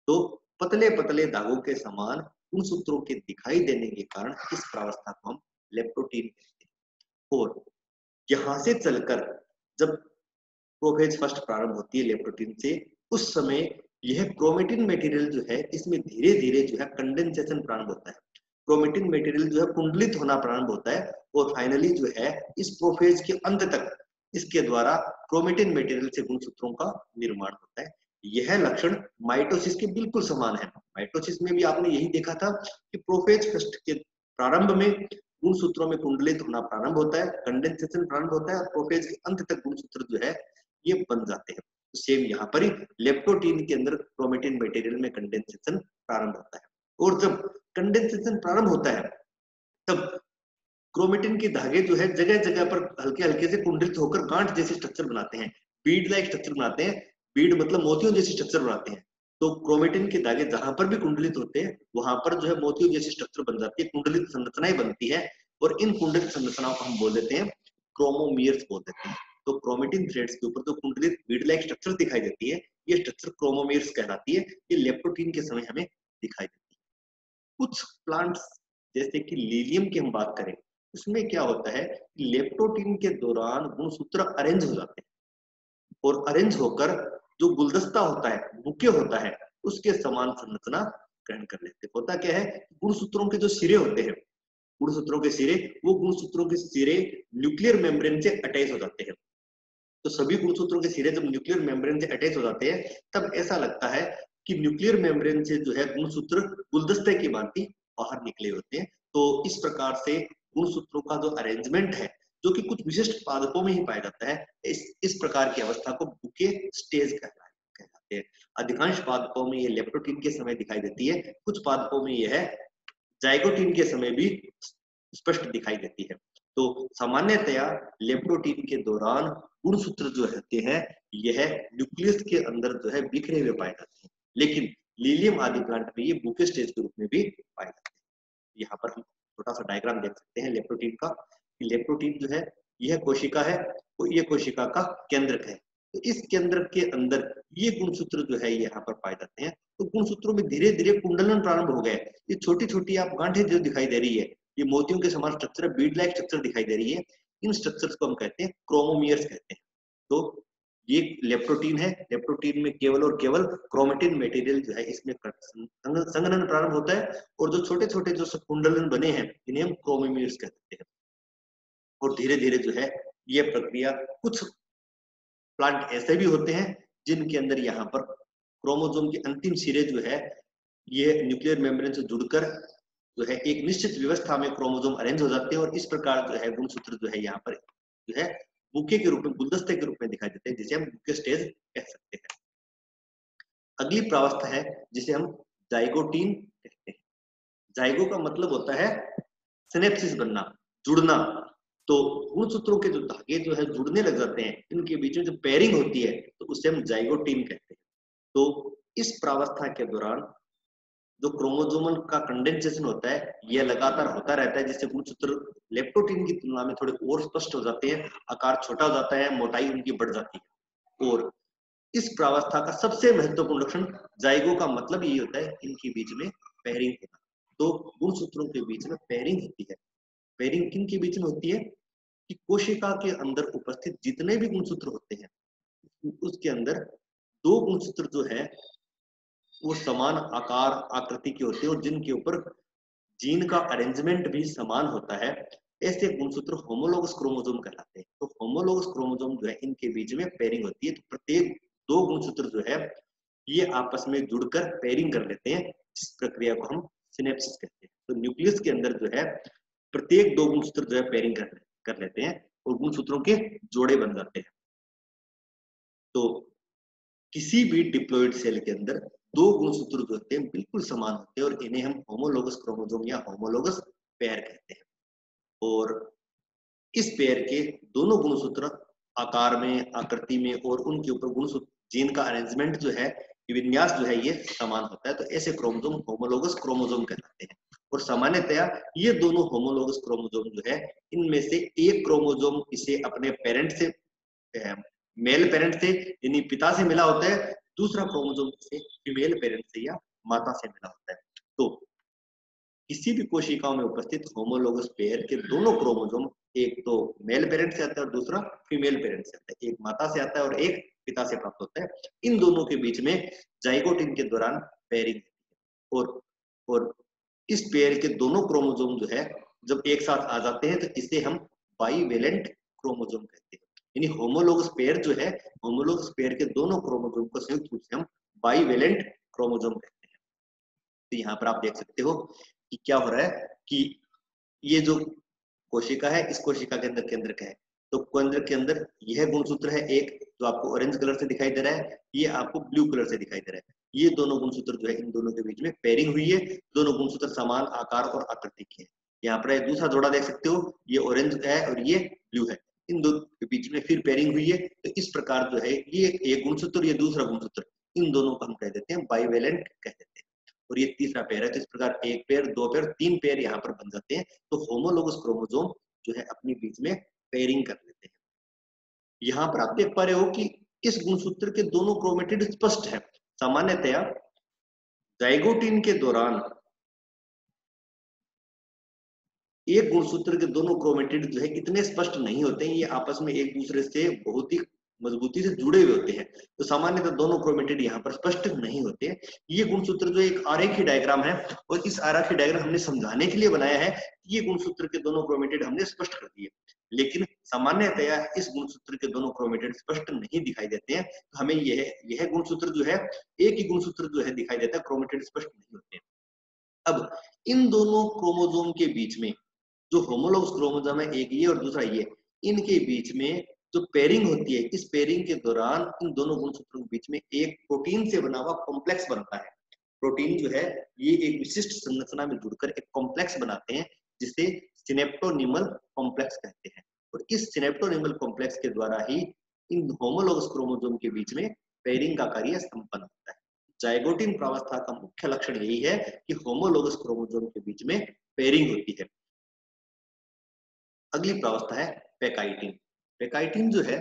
तो पतले पतले धागों के समान गुणसूत्रों के दिखाई देने के कारण इस प्रावस्था को हम लेप्टोटीन कहते हैं। और यहाँ से चलकर जब प्रोफेज फर्स्ट प्रारंभ होती है लेप्टोटीन से, उस समय यह क्रोमेटिन मटेरियल जो है इसमें धीरे धीरे जो है कंडेंसेशन प्रारंभ होता है। क्रोमेटिन मटेरियल जो है कुंडलित होना प्रारंभ होता है और फाइनली जो है इस प्रोफेज के अंत तक इसके द्वारा क्रोमेटिन मटेरियल से गुणसूत्रों का निर्माण होता है। यह लक्षण माइटोसिस के बिल्कुल समान है। माइटोसिस में भी आपने यही देखा था कि प्रोफेज फर्स्ट के प्रारंभ में गुणसूत्रों में कुंडलित होना प्रारंभ होता है, कंडेंसेशन प्रारंभ होता है और प्रोफेज के अंत तक गुणसूत्र जो है ये बन जाते हैं। तो सेम यहाँ पर ही लेप्टोटीन के अंदर क्रोमेटिन मटेरियल में कंडेंसेशन प्रारंभ होता है। और जब कंडेंसेशन प्रारंभ होता है तब क्रोमेटिन के धागे जो है जगह जगह पर हल्के हल्के से कुंडलित होकर गांठ जैसे स्ट्रक्चर बनाते हैं, बीड लाइक स्ट्रक्चर बनाते हैं। बीड मतलब मोतियों जैसी स्ट्रक्चर बनाते हैं। तो क्रोमेटिन के धागे जहां पर भी कुंडलित होते हैं वहां पर जो है मोतियों जैसी स्ट्रक्चर बन जाती है, कुंडलित संरचनाएं बनती है और इन कुंडलित संरचनाओं को हम बोल देते हैं क्रोमोमियर्स बोल देते हैं। तो क्रोमेटिन थ्रेड्स के ऊपर जो कुंडलित बीड लाइक स्ट्रक्चर दिखाई देती है ये स्ट्रक्चर क्रोमोमियर्स कहलाती है। ये लेप्टोटीन के समय हमें दिखाई देती है। कुछ प्लांट्स जैसे कि लीलियम की हम बात करें, उसमें क्या होता है लेप्टोटीन के दौरान गुणसूत्र अरेंज हो जाते हैं और अरेंज होकर जो गुलदस्ता होता है, बुके होता है, उसके समान संरचना ग्रहण कर लेते हैं। होता क्या है गुणसूत्रों के जो सिरे होते हैं, गुणसूत्रों के सिरे, वो गुणसूत्रों के सिरे न्यूक्लियर मेम्ब्रेन से अटैच हो जाते हैं। तो सभी गुणसूत्रों के सिरे जब न्यूक्लियर मेम्ब्रेन से अटैच हो जाते हैं तब ऐसा लगता है कि न्यूक्लियर मेम्ब्रेन से जो है गुणसूत्र गुलदस्ते की भांति बाहर निकले होते हैं। तो इस प्रकार से गुणसूत्रों का जो अरेंजमेंट है जो कि कुछ विशिष्ट पादपों में ही पाया जाता है, इस प्रकार की अवस्था को बुके स्टेज कहलाते हैं। अधिकांश पादपों में ये लेप्टोटीन के समय दिखाई देती है, कुछ पादपों में यह जाइगोटीन के समय भी स्पष्ट दिखाई देती है। तो सामान्यतया लेप्टोटीन के दौरान गुणसूत्र जो रहते हैं यह न्यूक्लियस के अंदर जो है बिखरे हुए पाए जाते हैं, लेकिन लीलियम आदि प्लांट में ये बुके स्टेज के रूप में भी पाए जाते हैं। यहाँ पर हम छोटा सा डायग्राम देख सकते हैं लेप्टोटीन का। लेप्टोटीन जो है यह कोशिका है, तो ये कोशिका का केंद्रक है। तो इस केंद्र के अंदर ये गुणसूत्र जो है यहाँ पर पाए जाते हैं। तो गुणसूत्रों में धीरे धीरे कुंडलन प्रारंभ हो गए। ये छोटी छोटी आप गांठें जो दिखाई दे रही है ये मोतियों के समान स्ट्रक्चर, बीड लाइक स्ट्रक्चर दिखाई दे रही है। इन स्ट्रक्चर्स को हम कहते हैं क्रोमोमियर्स कहते हैं। तो ये लेप्टोटीन है, लेप्टोटीन में केवल और केवल क्रोमेटिन मटेरियल जो है इसमें संघनन प्रारंभ होता है और जो छोटे छोटे जो कुंडलन बने हैं इन्हें हम क्रोमोमियर्स कहते हैं। और धीरे धीरे जो है ये प्रक्रिया, कुछ प्लांट ऐसे भी होते हैं जिनके अंदर यहाँ पर क्रोमोसोम के अंतिम सिरे जो है ये न्यूक्लियर मेम्ब्रेन से जुड़कर जो है एक निश्चित व्यवस्था में क्रोमोसोम अरेंज हो जाते हैं और इस प्रकार जो है गुणसूत्र जो है यहाँ पर जो है बुके के रूप में, गुलदस्ते के रूप में दिखाई देते हैं, जिसे हम बुके स्टेज कह सकते हैं। अगली प्रावस्था है जिसे हम जाइगोटीन कहते हैं। जाइगो का मतलब होता है सिनेप्सिस बनना, जुड़ना। तो गुणसूत्रों के जो धागे जो है जुड़ने लग जाते हैं, इनके बीच में जो पेयरिंग होती है तो उसे हम जाइगोटीन कहते हैं। तो इस प्रावस्था के दौरान जो क्रोमोसोमल का कंडेंसेशन होता है यह लगातार होता रहता है, जिससे गुणसूत्र लेप्टोटीन की तुलना में थोड़े और स्पष्ट हो जाते हैं, आकार छोटा हो जाता है, मोटाई उनकी बढ़ जाती है। और इस प्रावस्था का सबसे महत्वपूर्ण लक्षण जाइगो का मतलब ये होता है इनके बीच में पेयरिंग होना। तो गुणसूत्रों के बीच में पेयरिंग होती है। पेयरिंग किन के बीच में होती है कि कोशिका के अंदर उपस्थित जितने भी गुणसूत्र होते हैं उसके अंदर दो गुणसूत्र जो है वो समान आकार आकृति के होते हैं और जिनके ऊपर जीन का अरेंजमेंट भी समान होता है, ऐसे गुणसूत्र होमोलोगस क्रोमोसोम कहलाते हैं। तो होमोलोगस क्रोमोसोम जो है इनके बीच में पेयरिंग होती है। तो प्रत्येक दो गुणसूत्र जो है ये आपस में जुड़कर पेयरिंग कर लेते हैं, जिस प्रक्रिया को हम सिनेप्सिस कहते हैं। तो न्यूक्लियस के अंदर जो है प्रत्येक दो गुणसूत्र जो है पेयरिंग कर लेते हैं और गुणसूत्रों के जोड़े बन जाते हैं। तो किसी भी डिप्लॉइड सेल के अंदर दो गुणसूत्र जो होते हैं बिल्कुल समान होते हैं और इन्हें हम होमोलोगस क्रोमोसोम या होमोलोगस पेयर कहते हैं। और इस पेयर के दोनों गुणसूत्र आकार में, आकृति में और उनके ऊपर गुणसूत्र जीन का अरेंजमेंट जो है, विन्यास जो है ये समान होता है। तो ऐसे क्रोमोसोम होमोलोगस क्रोमोसोम कहलाते हैं। और सामान्यतया ये दोनों होमोलोगस क्रोमोसोम जो है इनमें से एक क्रोमोसोम इसे अपने पेरेंट से, मेल पेरेंट से यानी पिता से मिला होता है, दूसरा क्रोमोसोम से फीमेल पेरेंट से या माता से मिला होता है। तो किसी भी कोशिकाओं में उपस्थित होमोलोगस पेयर के दोनों क्रोमोसोम एक तो मेल पेरेंट से आता है और दूसरा फीमेल पेरेंट से आता है, एक माता से आता है और एक पिता से प्राप्त होता है। इन दोनों के बीच में जाइगोट के दौरान पेयरिंग और और इस पेयर के दोनों क्रोमोसोम जो है जब एक साथ आ जाते हैं तो इसे हम बाईवेलेंट क्रोमोसोम कहते हैं। यानी होमोलोगस पेयर जो है, होमोलोगस पेयर के दोनों क्रोमोसोम को संयुक्त रूप से हम बाईवेलेंट क्रोमोसोम कहते हैं। तो यहाँ पर आप देख सकते हो कि क्या हो रहा है कि ये जो कोशिका है इस कोशिका के अंदर केंद्र का है, तो केंद्र के अंदर यह गुणसूत्र है एक जो आपको ऑरेंज कलर से दिखाई दे रहा है, ये आपको ब्लू कलर से दिखाई दे रहा है। ये दोनों गुणसूत्र जो है इन दोनों के बीच में पेयरिंग हुई है। दोनों गुणसूत्र समान आकार और आकृति के हैं। यहाँ पर दूसरा जोड़ा देख सकते हो, ये ऑरेंज है और ये ब्लू है, इन दोनों के बीच में फिर पेयरिंग हुई है। तो इस प्रकार जो है ये एक गुणसूत्र, ये दूसरा गुणसूत्र, इन दोनों को हम कह देते हैं बाईवेलेंट कह देते हैं। और ये तीसरा पेयर है। तो इस प्रकार एक पेयर, दो पेयर, तीन पेयर यहाँ पर बन जाते हैं। तो होमोलोगस क्रोमोसोम जो है अपने बीच में पेयरिंग कर लेते हैं। यहाँ पर आप देख पा रहे हो कि इस गुणसूत्र के दोनों क्रोमेटिड स्पष्ट है। सामान्यतया जाइगोटिन के दौरान एक गुणसूत्र के दोनों क्रोमेटिड जो है इतने स्पष्ट नहीं होते हैं, ये आपस में एक दूसरे से बहुत ही मजबूती से जुड़े हुए होते हैं। तो सामान्यतः दोनों क्रोमेटिड यहाँ पर स्पष्ट नहीं होते हैं। ये गुणसूत्र जो एक आरेखीय डायग्राम है और इस आरेखीय डायग्राम हमने समझाने के लिए बनाया है कि ये गुणसूत्र के दोनों क्रोमेटिड हमने स्पष्ट कर दिए, लेकिन सामान्यतया इस गुणसूत्र के दोनों क्रोमेटिड स्पष्ट नहीं दिखाई देते हैं। तो हमें यह गुणसूत्र जो है, एक ही गुणसूत्र जो है दिखाई देता है, क्रोमेटिड स्पष्ट नहीं होते हैं। अब इन दोनों क्रोमोसोम के बीच में जो होमोलोगस क्रोमोसोम है, एक ये और दूसरा ये, इनके बीच में जो पेयरिंग होती है, इस पेयरिंग के दौरान इन दोनों गुणसूत्रों के बीच में एक प्रोटीन से बना हुआ कॉम्प्लेक्स बनता है। प्रोटीन जो है ये एक विशिष्ट संरचना में जुड़कर एक कॉम्प्लेक्स बनाते हैं जिसे सिनेप्टोनिमल कॉम्प्लेक्स कहते हैं। और इस सिनेप्टोनिमल कॉम्प्लेक्स के द्वारा ही इन होमोलोगस क्रोमोसोम के बीच में पेयरिंग का कार्य संपन्न होता है। जाइगोटिन प्रावस्था का मुख्य लक्षण यही है कि होमोलोगस क्रोमोसोम के बीच में पेयरिंग होती है। अगली प्रावस्था है पेकाइटिन। पेकाइटिन जो है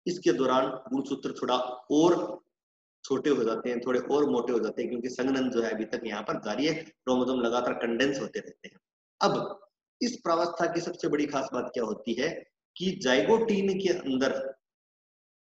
इसके दौरान गुणसूत्र थोड़ा और छोटे हो जाते हैं, थोड़े और मोटे हो जाते हैं, क्योंकि संघनन जो है अभी तक यहाँ पर जारी है, क्रोमोसोम लगातार कंडेंस होते रहते हैं। अब इस प्रावस्था की सबसे बड़ी खास बात क्या होती है कि जाइगोटिन के अंदर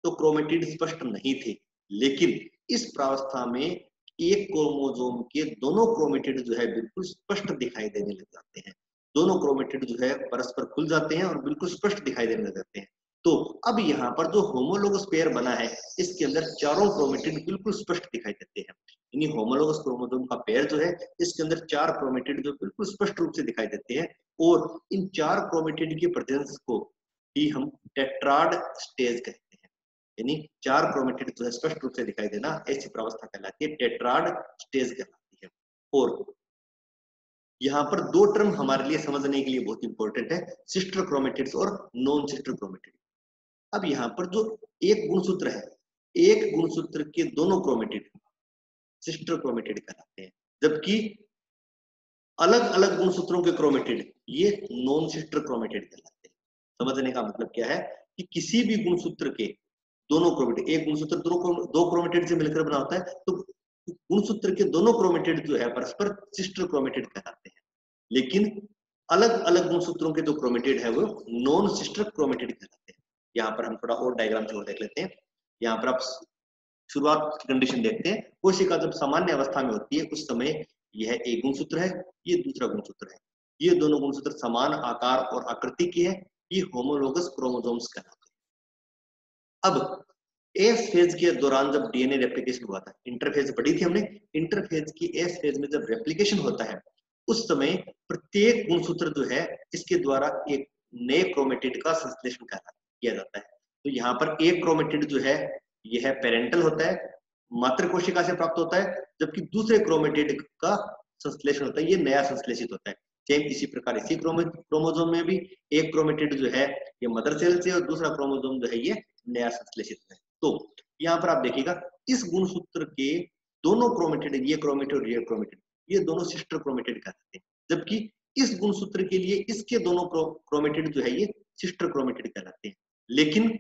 तो क्रोमेटिड स्पष्ट नहीं थे, लेकिन इस प्रावस्था में एक क्रोमोसोम के दोनों क्रोमेटिड जो है बिल्कुल स्पष्ट दिखाई देने लग जाते हैं। दोनों क्रोमेटिड जो है परस्पर खुल जाते हैं और बिल्कुल स्पष्ट दिखाई देने लग जाते हैं। तो अब यहाँ पर जो होमोलोगस पेयर बना है इसके अंदर चारों क्रोमेटिड बिल्कुल स्पष्ट दिखाई देते हैं। यानी होमोलोगस क्रोमोसोम का पेयर जो है इसके अंदर चार क्रोमेटिड जो बिल्कुल स्पष्ट रूप से दिखाई देते हैं। और इन चार क्रोमेटिड की प्रेजेंस को ही हम टेट्राड स्टेज कहते हैं। यानी चार क्रोमेटिड जो है स्पष्ट रूप से दिखाई देना, ऐसी प्रावस्था कहलाती है, टेट्राड स्टेज कहलाती है। और यहाँ पर दो टर्म हमारे लिए समझने के लिए बहुत इंपॉर्टेंट है, सिस्टर क्रोमेटिड्स और नॉन सिस्टर क्रोमेटिड। अब यहाँ पर जो एक गुणसूत्र है, एक गुणसूत्र के दोनों क्रोमेटिड सिस्टर क्रोमेटिड कहलाते हैं, जबकि अलग अलग गुणसूत्रों के क्रोमेटिड ये नॉन सिस्टर क्रोमेटिड कहलाते हैं। समझने का मतलब क्या है कि किसी भी गुणसूत्र के दोनों क्रोमेटिड, एक गुणसूत्र दो क्रोमेटिड से मिलकर बना होता है, तो गुणसूत्र के दोनों क्रोमेटिड जो है परस्पर सिस्टर क्रोमेटिड कहलाते हैं, लेकिन अलग अलग गुणसूत्रों के जो क्रोमेटिड है वो नॉन सिस्टर क्रोमेटिड कहलाते हैं। यहाँ पर हम थोड़ा और डायग्राम से और देख लेते हैं। यहाँ पर आप शुरुआत की कंडीशन देखते हैं। कोशिका जब सामान्य अवस्था में होती है उस समय यह एक गुणसूत्र है, ये दूसरा गुणसूत्र है, ये दोनों गुणसूत्र समान आकार और आकृति के हैं, ये होमोलोगस क्रोमोसोम्स कहलाते हैं। अब एस फेज के दौरान जब डीएनए रेप्लिकेशन हुआ था, इंटरफेज पढ़ी थी हमने, इंटरफेज की एस फेज में जब रेप्लिकेशन होता है उस समय प्रत्येक गुणसूत्र जो है इसके द्वारा एक नए क्रोमेटिड का संश्लेषण किया जाता है। तो यहाँ पर एक क्रोमेटिड जो है यह पेरेंटल होता है, मातृ कोशिका से प्राप्त होता है, जबकि दूसरे क्रोमेटिड का संश्लेषण होता है, ये नया संश्लेषित होता है। सेम इसी प्रकार इसी क्रोमोसोम में भी एक क्रोमेटिड जो है ये मदर सेल से और दूसरा क्रोमोसोम जो है ये नया संश्लेषित है। तो यहाँ पर आप देखिएगा इस गुणसूत्र के दोनों क्रोमेटिड, ये क्रोमेटिड और ये क्रोमेटिड, ये दोनों सिस्टर क्रोमेटिड कहलाते हैं, जबकि इस गुणसूत्र के लिए इसके दोनों क्रोमेटिड जो है ये सिस्टर क्रोमेटिड कहलाते हैं। लेकिन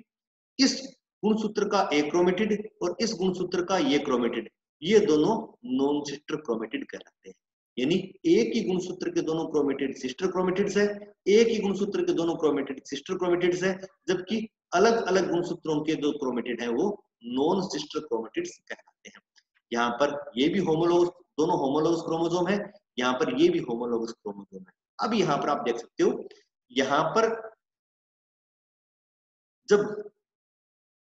इस गुणसूत्र का एक क्रोमेटिड और इस गुणसूत्र का ये क्रोमेटिड, ये दोनों नॉन सिस्टर क्रोमेटिड कहलाते हैं। यानी एक ही गुणसूत्र के दोनों क्रोमेटिड सिस्टर क्रोमेटिड्स है, एक ही गुणसूत्र के दोनों क्रोमेटिड सिस्टर क्रोमेटिड्स है, जबकि अलग अलग गुणसूत्रों के जो क्रोमेटिड है वो नॉन सिस्टर क्रोमेटिड्स कहलाते हैं। यहाँ पर ये भी होमोलोगस, दोनों होमोलोगस क्रोमोसोम है, यहाँ पर ये भी होमोलोगस क्रोमोसोम है। अब यहाँ पर आप देख सकते हो, यहाँ पर जब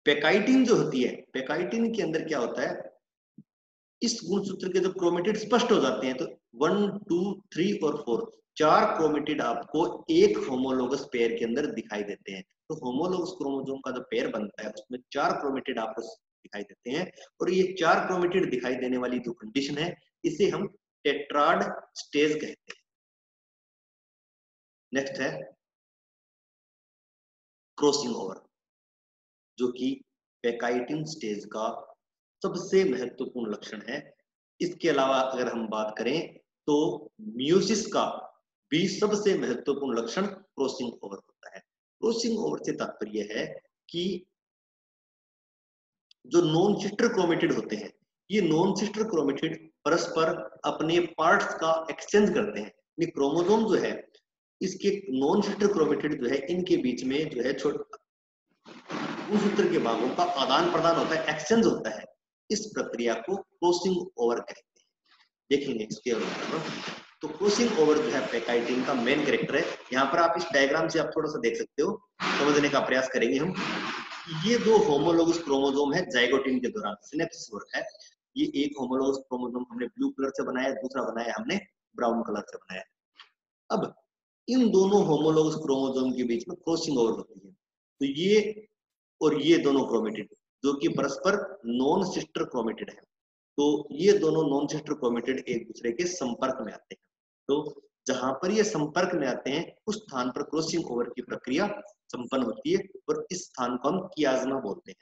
पेकाइटिन जो होती है, पेकाइटिन के अंदर क्या होता है, इस गुणसूत्र के जब क्रोमेटिड स्पष्ट हो जाते हैं तो 1, 2, 3 और 4 चार क्रोमेटिड आपको एक होमोलोगस पेयर के अंदर दिखाई देते हैं। तो होमोलोगस क्रोमोसोम का जो पेयर बनता है उसमें चार क्रोमेटिड आपको दिखाई देते हैं, और ये चार क्रोमेटिड दिखाई देने वाली जो कंडीशन है इसे हम टेट्राड स्टेज कहते हैं। नेक्स्ट है क्रॉसिंग ओवर, जो कि पेकाइटिन स्टेज का सबसे महत्वपूर्ण लक्षण है। इसके अलावा अगर हम बात करें तो मियोसिस का भी सबसे महत्वपूर्ण लक्षण क्रॉसिंग ओवर होता है। क्रॉसिंग ओवर से तात्पर्य है कि जो नॉन सिस्टर क्रोमेटिड होते हैं, ये नॉन सिस्टर क्रोमेटिड परस्पर अपने पार्ट्स का एक्सचेंज करते हैं। ये क्रोमोसोम जो है इसके नॉन सिस्टर क्रोमेटिड जो है इनके बीच में जो है गुणसूत्र के भागों का आदान प्रदान होता है, एक्सचेंज होता है। इस प्रक्रिया को क्रॉसिंग ओवर कहते हैं। देखेंगे इसके अलावा तो क्रॉसिंग ओवर जो है पेकाइटिन का मेन कैरेक्टर है। यहाँ पर आप इस डायग्राम से आप थोड़ा सा देख सकते हो, समझने का प्रयास करेंगे हम। ये दो होमोलोगस क्रोमोसोम है जाइगोटिन के दौरान सिनेप्सिस हो रहा है। ये एक होमोलोगस क्रोमोसोम हमने ब्लू कलर से बनाया, दूसरा बनाया हमने ब्राउन कलर से बनाया। अब इन दोनों होमोलोगस क्रोमोसोम के बीच में क्रॉसिंग ओवर होती है। तो ये और ये दोनों क्रोमेटिड जो कि परस्पर नॉन सिस्टर क्रोमेटिड है, तो ये दोनों नॉन सिस्टर क्रोमेटिड एक दूसरे के संपर्क में आते हैं। तो जहां पर ये संपर्क में आते हैं उस स्थान पर क्रॉसिंग ओवर की प्रक्रिया संपन्न होती है, और इस स्थान को हम कियाज्मा बोलते हैं।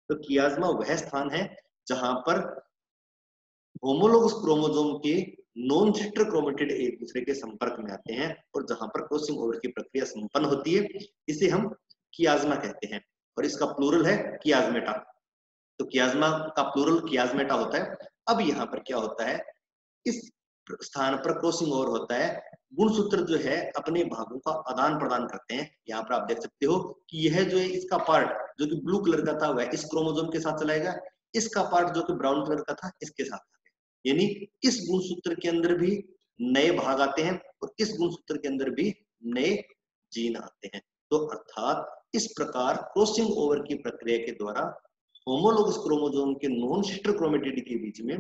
तो कियाज्मा वह स्थान है जहां पर होमोलोगस क्रोमोसोम के नॉन सिस्टर क्रोमेटिड एक दूसरे के संपर्क में आते हैं, और जहां पर क्रॉसिंग ओवर की प्रक्रिया संपन्न होती है इसे हम कियाज्मा कहते हैं, और इसका प्लूरल है कियाज्मेटा। तो कियाज्मा का प्लूरल कियाज्मेटा होता है। अब यहाँ पर क्या होता है, इस स्थान पर क्रॉसिंग ओवर होता है, गुणसूत्र जो है अपने भागों का आदान प्रदान करते हैं। यहाँ पर आप देख सकते हो कि यह जो है इसका पार्ट जो कि ब्लू कलर का था वह इस क्रोमोसोम के साथ चलाएगा, इसका पार्ट जो कि ब्राउन कलर का था इसके साथ। यानी इस गुणसूत्र के अंदर भी नए भाग आते हैं और इस गुणसूत्र के अंदर भी नए जीन आते हैं। तो अर्थात इस प्रकार क्रॉसिंग ओवर की प्रक्रिया के द्वारा होमोलोगस क्रोमोसोम के नॉन सिस्टर क्रोमेटिड के बीच में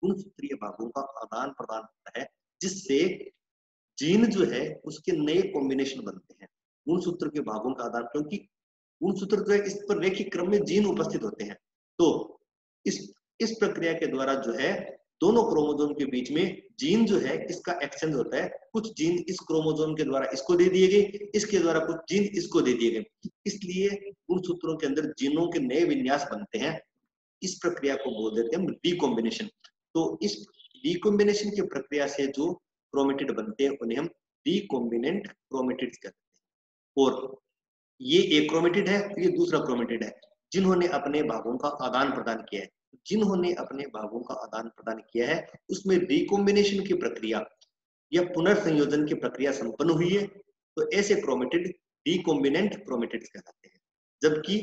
गुणसूत्रीय भागों का आदान प्रदान होता है, जिससे जीन जो है उसके नए कॉम्बिनेशन बनते हैं। गुणसूत्र के भागों का आदान, क्योंकि गुणसूत्र जो है इस पर रैखिक क्रम में जीन उपस्थित होते हैं, तो इस प्रक्रिया के द्वारा जो है दोनों क्रोमोसोम के बीच में जीन जो है इसका एक्सचेंज होता है। कुछ जीन इस क्रोमोसोम के द्वारा इसको दे दिए गए, इसके द्वारा कुछ जीन इसको दे दिए गए, इसलिए गुणसूत्रों के अंदर जीनों के नए विन्यास बनते हैं। इस प्रक्रिया को बोल देते हैं हम रिकॉम्बिनेशन। तो इस रिकॉम्बिनेशन की प्रक्रिया से जो क्रोमेटिड बनते हैं उन्हें हम रिकॉम्बिनेंट क्रोमेटिड्स कहते हैं। और ये एक क्रोमेटिड है, ये दूसरा क्रोमेटिड है, जिन्होंने अपने भागों का आदान प्रदान किया है। जिन्होंने अपने भागों का आदान प्रदान किया है उसमें रिकॉम्बिनेशन की प्रक्रिया या पुनर्संयोजन की प्रक्रिया संपन्न हुई है, तो ऐसे क्रोमेटिड रिकॉम्बिनेंट क्रोमेटिड्स कहलाते हैं। जबकि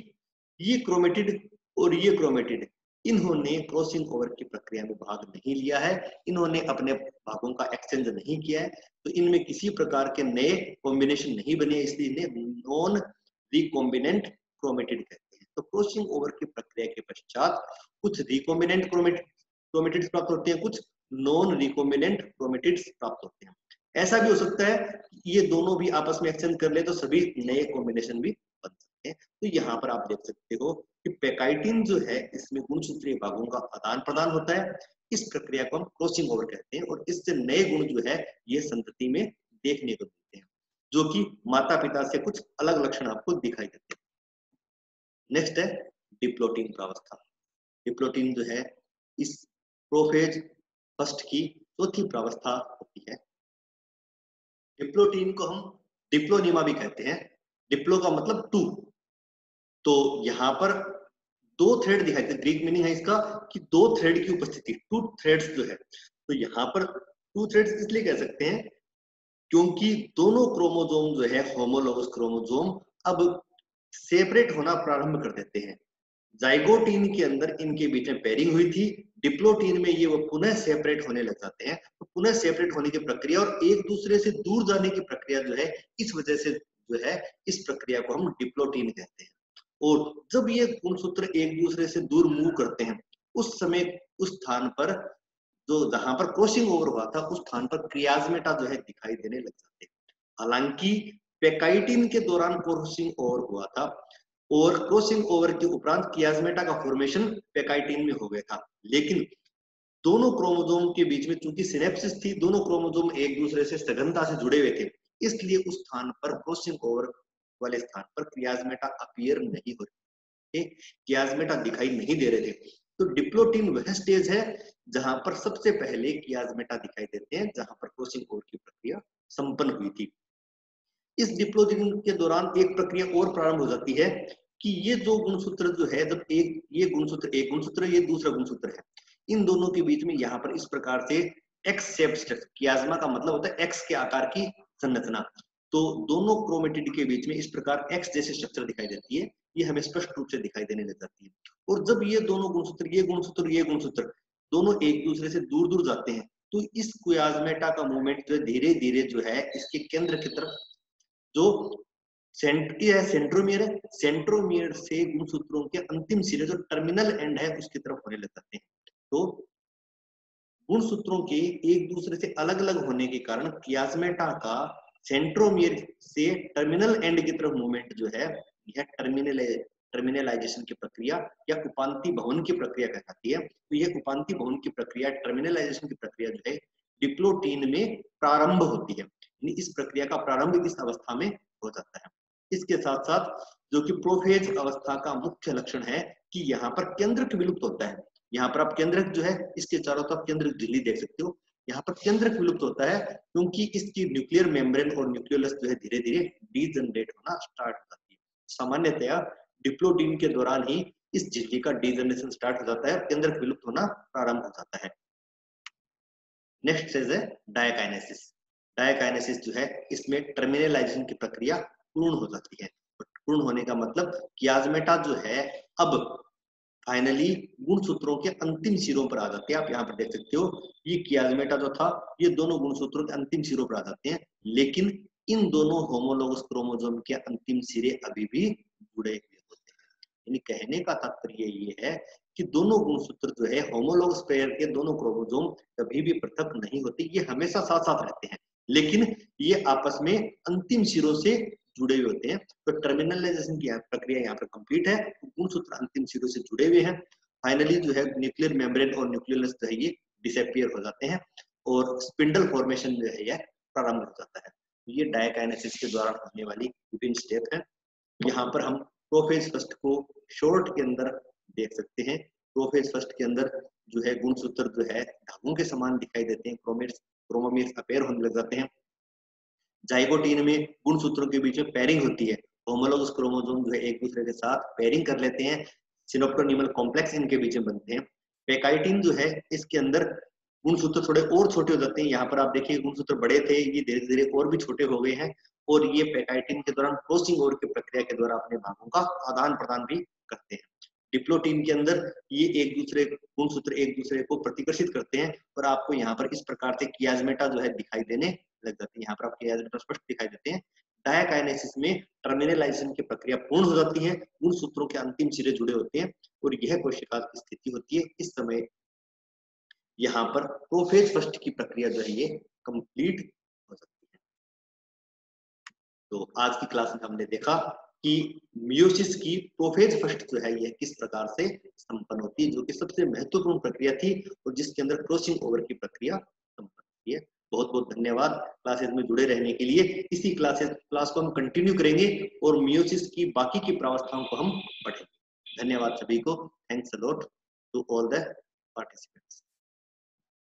ये क्रोमेटिड और ये क्रोमेटिड इन्होंने क्रॉसिंग ओवर की प्रक्रिया में भाग नहीं लिया है, इन्होंने अपने भागों का एक्सचेंज नहीं किया है, तो इनमें किसी प्रकार के नए कॉम्बिनेशन नहीं बने, इसलिए इन्हें नॉन रिकॉम्बिनेंट क्रोमेटिड कहते हैं। तो क्रॉसिंग ओवर की प्रक्रिया के पश्चात कुछ रिकॉम्बिनेंट क्रोमेटिड्स प्राप्त होते हैं, कुछ नॉन रिकॉम्बिनेंट क्रोमेटिड्स प्राप्त होते हैं। ऐसा भी हो सकता है कि ये दोनों भी आपस में एक्सचेंज कर ले तो सभी नए कॉम्बिनेशन भी बन सकते हैं। तो यहाँ पर आप देख सकते हो कि पेकाइटिन जो है इसमें गुणसूत्रीय भागों का आदान प्रदान होता है, इस प्रक्रिया को हम क्रॉसिंग ओवर कहते हैं, और इससे नए गुण जो है ये संतति में देखने को मिलते हैं, जो कि माता पिता से कुछ अलग लक्षण आपको दिखाई देते हैं। नेक्स्ट है डिप्लोटीन प्रावस्था। डिप्लोटीन जो है इस प्रोफेज फर्स्ट की चौथी प्रावस्था होती है। डिप्लोटीन को हम डिप्लोनिमा भी कहते हैं। डिप्लो का मतलब टू, तो यहाँ पर दो थ्रेड दिखाई देते, ग्रीक मीनिंग है इसका कि दो थ्रेड की उपस्थिति, टू थ्रेड्स जो है, तो यहाँ पर टू थ्रेड्स इसलिए कह सकते हैं क्योंकि दोनों क्रोमोसोम जो है होमोलोगस क्रोमोसोम अब सेपरेट होना प्रारंभ कर देते हैं। जाइगोटीन के अंदर इनके बीच में पेयरिंग हुई थी, डिप्लोटीन में ये वो पुनः सेपरेट होने लग जाते हैं। तो पुनः सेपरेट होने की प्रक्रिया और एक दूसरे से दूर जाने की प्रक्रिया जो है, इस वजह से जो है इस प्रक्रिया को हम डिप्लोटीन कहते हैं। और जब ये गुणसूत्र एक दूसरे से दूर मूव करते हैं उस समय उस स्थान पर जो जहां पर क्रॉसिंग ओवर हुआ था उस स्थान पर क्रियाजमेटा जो है दिखाई देने लग जाते हैं। हालांकि पेकाइटिन के दौरान क्रॉसिंग ओवर हुआ था और क्रॉसिंग ओवर के उपरांत कियाजमेटा का फॉर्मेशन पेकाइटिन में हो गया था, लेकिन दोनों क्रोमोसोम के बीच में चूंकि सिनेप्सिस थी, दोनों क्रोमोसोम एक दूसरे से सघनता से जुड़े हुए थे, इसलिए उस स्थान पर क्रॉसिंग ओवर वाले स्थान पर कियाजमेटा अपीयर नहीं हो रहे थे, कियाजमेटा दिखाई नहीं दे रहे थे। तो डिप्लोटीन वह स्टेज है जहां पर सबसे पहले कियाजमेटा दिखाई देते हैं, जहां पर क्रॉसिंग ओवर की प्रक्रिया संपन्न हुई थी। इस डिप्लोजीन के दौरान एक प्रक्रिया और प्रारंभ हो जाती है कि ये दो गुणसूत्र जो है, जब ये गुणसूत्र एक गुणसूत्र, ये दूसरा गुणसूत्र है, इन दोनों के बीच में यहाँ पर इस प्रकार से एक्स शेप स्ट्रक्चर, कियाज्मा का मतलब होता है एक्स के आकार की संरचना, तो दोनों क्रोमेटिड के बीच में इस प्रकार एक्स जैसी स्ट्रक्चर दिखाई देती है, ये हमें स्पष्ट रूप से दिखाई देने लग जाती है। और जब ये दोनों गुणसूत्र, ये गुणसूत्र, ये गुणसूत्र दोनों एक दूसरे से दूर दूर जाते हैं, तो इस कियाज्मेटा का मूवमेंट जो धीरे धीरे जो है इसके केंद्र की तरफ, जो सेंट्रोमियर है, सेंट्रोमियर से गुणसूत्रों के अंतिम सिरे जो टर्मिनल एंड है उसकी तरफ होने लग जाते हैं। तो गुणसूत्रों के एक दूसरे से अलग अलग होने के कारण कियाज्मेटा का सेंट्रोमियर से टर्मिनल एंड की तरफ मूवमेंट जो है यह टर्मिनलाइजेशन की प्रक्रिया या उपांति भवन की प्रक्रिया कहलाती है। तो यह उपांति भवन की प्रक्रिया, टर्मिनलाइजेशन की प्रक्रिया जो है डिप्लोटीन में प्रारंभ होती है, इस प्रक्रिया का प्रारंभ इस अवस्था में हो जाता है। इसके साथ साथ जो कि प्रोफेज अवस्था का मुख्य लक्षण है कि यहाँ पर केंद्रक विलुप्त होता है। यहाँ पर आप केंद्रक जो है इसके चारों तरफ केंद्रक झिल्ली देख सकते हो, यहाँ पर केंद्रक विलुप्त होता है क्योंकि इसकी न्यूक्लियर मेम्ब्रेन और न्यूक्लियोलस जो है धीरे धीरे डीजनरेट होना स्टार्ट हो जाती है। सामान्यतया डिप्लोटीन के दौरान ही इस झिल्ली का डीजनरेशन स्टार्ट हो जाता है, केंद्रक विलुप्त होना प्रारंभ हो जाता है। नेक्स्ट स्टेज है डायकाइनेसिस। डायकाइनेसिस जो है इसमें टर्मिनलाइजेशन की प्रक्रिया पूर्ण हो जाती है। पूर्ण होने का मतलब कियाज्मेटा जो है अब फाइनली गुणसूत्रों के अंतिम सिरों पर आ जाते हैं। आप यहाँ पर देख सकते हो ये कियाज्मेटा जो था ये दोनों गुणसूत्रों के अंतिम सिरों पर आ जाते हैं, लेकिन इन दोनों होमोलोगस क्रोमोसोम के अंतिम सिरे अभी भी जुड़े हुए होते हैं। यानी कहने का तात्पर्य ये है कि दोनों गुणसूत्र जो है होमोलोगस पेयर के दोनों क्रोमोसोम कभी भी पृथक नहीं होते, ये हमेशा साथ साथ रहते हैं, लेकिन ये आपस में अंतिम सिरों से जुड़े हुए होते हैं। तो टर्मिनलाइजेशन की प्रक्रिया यहाँ पर कंप्लीट है, गुणसूत्र अंतिम सिरों से जुड़े हुए हैं। फाइनली जो है न्यूक्लियर मेम्ब्रेन और न्यूक्लियोलस जो है ये डिसअपीयर हो जाते हैं और स्पिंडल फॉर्मेशन जो है यह प्रारंभ हो जाता है। ये डायकाइनेसिस के द्वारा होने वाली विभिन्न स्टेप है। यहाँ पर हम प्रोफेज फर्स्ट को शॉर्ट के अंदर देख सकते हैं। प्रोफेज फर्स्ट के अंदर जो है गुणसूत्र जो है धागों के समान दिखाई देते हैं, क्रोमोमीर्स अपेयर होने लग जाते हैं। जाइगोटीन में गुणसूत्रों के बीच में पेयरिंग होती है, होमोलोगस क्रोमोसोम जो है एक दूसरे के साथ पेयरिंग कर लेते हैं, सिनोप्टोनिमल कॉम्प्लेक्स इनके बीच में बनते हैं। पेकाइटिन जो है इसके अंदर गुणसूत्र थोड़े और छोटे हो जाते हैं, यहाँ पर आप देखिए गुणसूत्र बड़े थे, ये धीरे धीरे और भी छोटे हो गए हैं, और ये पेकाइटिन के दौरान क्रॉसिंग ओवर की प्रक्रिया के द्वारा अपने भागों का आदान प्रदान भी करते हैं। डिप्लोटीन के अंदर ये एक दूसरे गुणसूत्र एक दूसरे को प्रतिकर्षित करते हैं, और आपको यहाँ पर इस प्रकार से कियाजमेटा जो है दिखाई देने लग जाती है। यहाँ पर आपको कियाजमेटा स्पष्ट दिखाई देते हैं। डायकाइनेसिस में टर्मिनलाइजेशन की प्रक्रिया पूर्ण हो जाती है, गुणसूत्रों के अंतिम सिरे जुड़े होते हैं, और यह कोशिका की स्थिति होती है। इस समय यहाँ पर प्रोफेज फर्स्ट की प्रक्रिया जो है ये कंप्लीट हो सकती है। तो आज की क्लास में हमने देखा कि मियोसिस की प्रोफेज फर्स्ट जो है यह किस प्रकार से संपन्न होती है, जो कि सबसे महत्वपूर्ण प्रक्रिया थी और जिसके अंदर क्रॉसिंग ओवर की प्रक्रिया संपन्न होती है। बहुत बहुत धन्यवाद क्लासेस में जुड़े रहने के लिए। इसी क्लास को हम कंटिन्यू करेंगे और मियोसिस की बाकी की प्रावस्थाओं को हम पढ़ेंगे। धन्यवाद सभी को। Thanks a lot to all the participants.